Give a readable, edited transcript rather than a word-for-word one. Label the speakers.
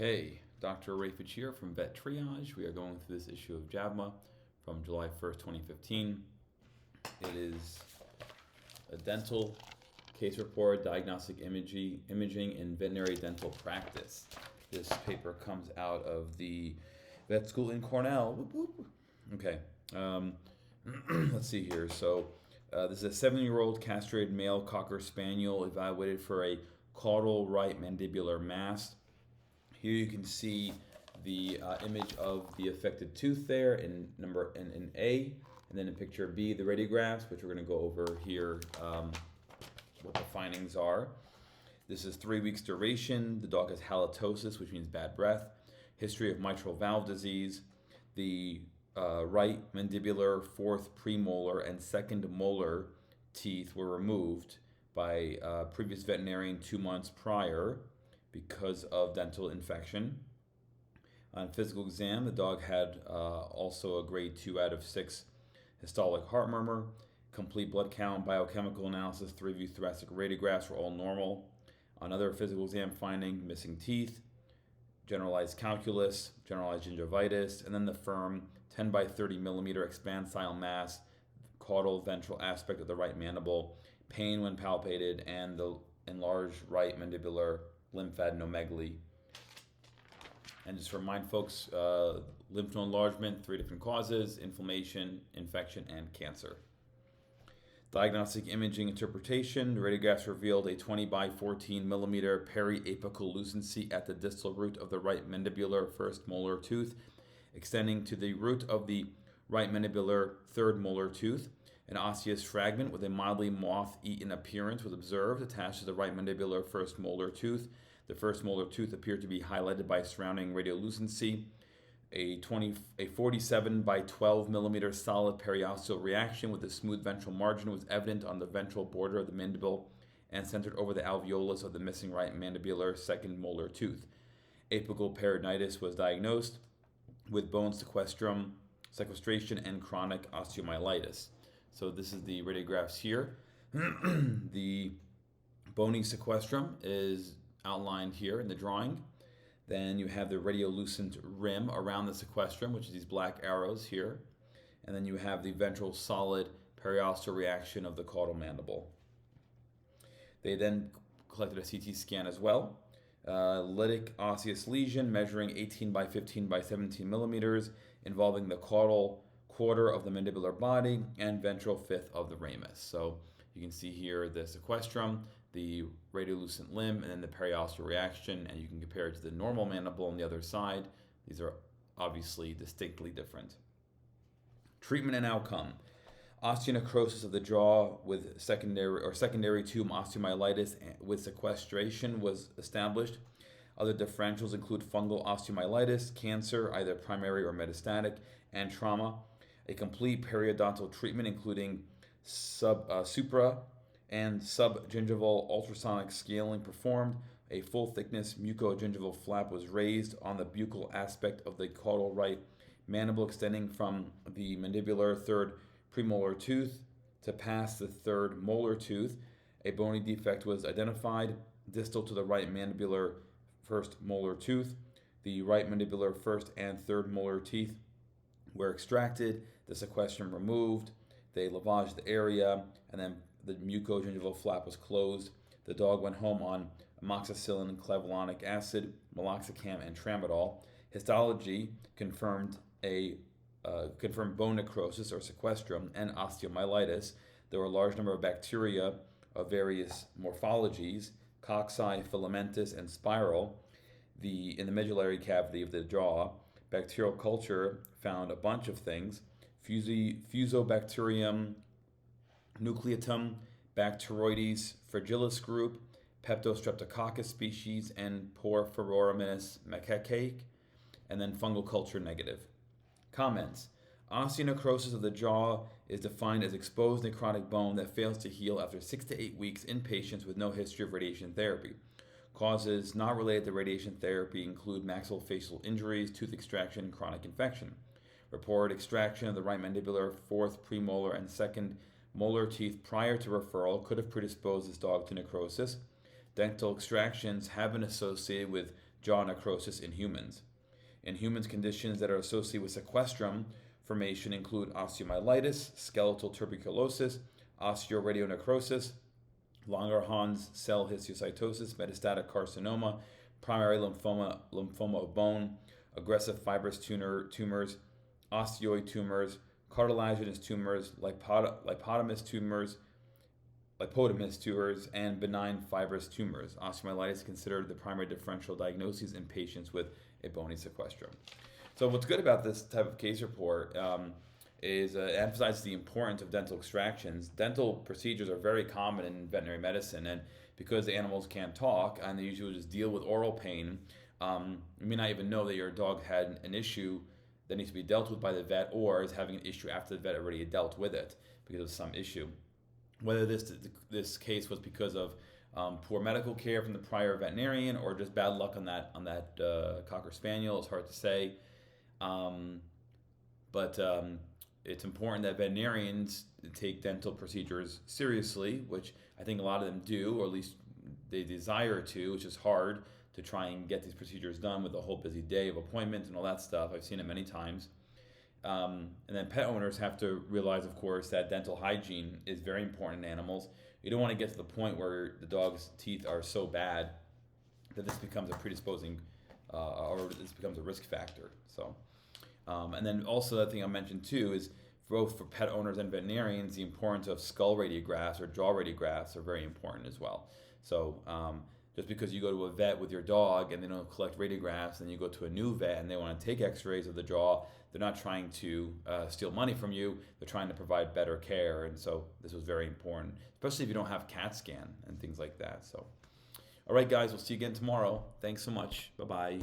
Speaker 1: Okay, Dr. Rafich here from Vet Triage. We are going through this issue of JAVMA from July 1st, 2015. It is a dental case report, diagnostic imaging in veterinary dental practice. This paper comes out of the vet school in Cornell. Whoop, whoop. Okay, let's see here. So this is a 7-year-old castrated male Cocker Spaniel evaluated for a caudal right mandibular mass. Here you can see the image of the affected tooth there in A, and then in picture B, the radiographs, which we're going to go over here, what the findings are. This is 3 weeks duration. The dog has halitosis, which means bad breath. History of mitral valve disease. The right mandibular, fourth premolar, and second molar teeth were removed by a previous veterinarian 2 months prior because of dental infection. On physical exam, the dog had also a grade 2 out of 6 systolic heart murmur. Complete blood count, biochemical analysis, 3 view thoracic radiographs were all normal. Another physical exam finding, missing teeth, generalized calculus, generalized gingivitis, and then the firm 10 by 30 millimeter expansile mass, caudal ventral aspect of the right mandible, pain when palpated, and the enlarged right mandibular lymphadenomegaly. And just to remind folks, lymph node enlargement, 3 different causes: inflammation, infection, and cancer. Diagnostic imaging interpretation. The radiographs revealed a 20 by 14 millimeter periapical lucency at the distal root of the right mandibular first molar tooth, extending to the root of the right mandibular third molar tooth. An osseous fragment with a mildly moth-eaten appearance was observed attached to the right mandibular first molar tooth. The first molar tooth appeared to be highlighted by surrounding radiolucency. A 47 by 12 millimeter solid periosteal reaction with a smooth ventral margin was evident on the ventral border of the mandible and centered over the alveolus of the missing right mandibular second molar tooth. Apical peritonitis was diagnosed with bone sequestration and chronic osteomyelitis. So this is the radiographs here. The bony sequestrum is outlined here in the drawing. Then you have the radiolucent rim around the sequestrum, which is these black arrows here. And then you have the ventral solid periosteal reaction of the caudal mandible. They then collected a CT scan as well. Lytic osseous lesion measuring 18 by 15 by 17 millimeters, involving the caudal quarter of the mandibular body and ventral fifth of the ramus. So you can see here the sequestrum, the radiolucent limb, and then the periosteal reaction, and you can compare it to the normal mandible on the other side. These are obviously distinctly different. Treatment and outcome. Osteonecrosis of the jaw with secondary to osteomyelitis with sequestration was established. Other differentials include fungal osteomyelitis, cancer, either primary or metastatic, and trauma. A complete periodontal treatment including supra and subgingival ultrasonic scaling performed. A full thickness mucogingival flap was raised on the buccal aspect of the caudal right mandible extending from the mandibular third premolar tooth to past the third molar tooth. A bony defect was identified distal to the right mandibular first molar tooth. The right mandibular first and third molar teeth were extracted, the sequestrum removed, they lavaged the area, and then the mucogingival flap was closed. The dog went home on amoxicillin, clavulanic acid, meloxicam, and tramadol. Histology confirmed bone necrosis or sequestrum and osteomyelitis. There were a large number of bacteria of various morphologies, cocci, filamentous, and spiral. In the medullary cavity of the jaw, bacterial culture found a bunch of things: Fusobacterium nucleatum, Bacteroides fragilis group, Peptostreptococcus species, and Porphyromonas macaque, and then fungal culture negative. Comments. Osteonecrosis of the jaw is defined as exposed necrotic bone that fails to heal after 6 to 8 weeks in patients with no history of radiation therapy. Causes not related to radiation therapy include maxillofacial injuries, tooth extraction, and chronic infection. Reported extraction of the right mandibular, fourth premolar, and second molar teeth prior to referral could have predisposed this dog to necrosis. Dental extractions have been associated with jaw necrosis in humans. In humans, conditions that are associated with sequestration formation include osteomyelitis, skeletal tuberculosis, osteoradionecrosis, Langerhans cell histiocytosis, metastatic carcinoma, primary lymphoma of bone, aggressive fibrous tumors, osteoid tumors, cartilaginous tumors, lipotomous tumors, and benign fibrous tumors. Osteomyelitis is considered the primary differential diagnosis in patients with a bony sequestration. So what's good about this type of case report is it emphasizes the importance of dental extractions. Dental procedures are very common in veterinary medicine, and because the animals can't talk and they usually just deal with oral pain, you may not even know that your dog had an issue that needs to be dealt with by the vet, or is having an issue after the vet already dealt with it because of some issue. Whether this case was because of poor medical care from the prior veterinarian or just bad luck on that Cocker Spaniel, it's hard to say. But it's important that veterinarians take dental procedures seriously, which I think a lot of them do, or at least they desire to, which is hard to try and get these procedures done with a whole busy day of appointments and all that stuff. I've seen it many times. And then pet owners have to realize, of course, that dental hygiene is very important in animals. You don't want to get to the point where the dog's teeth are so bad that this becomes a predisposing or this becomes a risk factor. So, and then also the thing I mentioned too is both for pet owners and veterinarians, the importance of skull radiographs or jaw radiographs are very important as well. So just because you go to a vet with your dog and they don't collect radiographs, and you go to a new vet and they want to take x-rays of the jaw, they're not trying to steal money from you, they're trying to provide better care. And so this was very important, especially if you don't have CAT scan and things like that. So, all right, guys, we'll see you again tomorrow. Thanks so much. Bye-bye.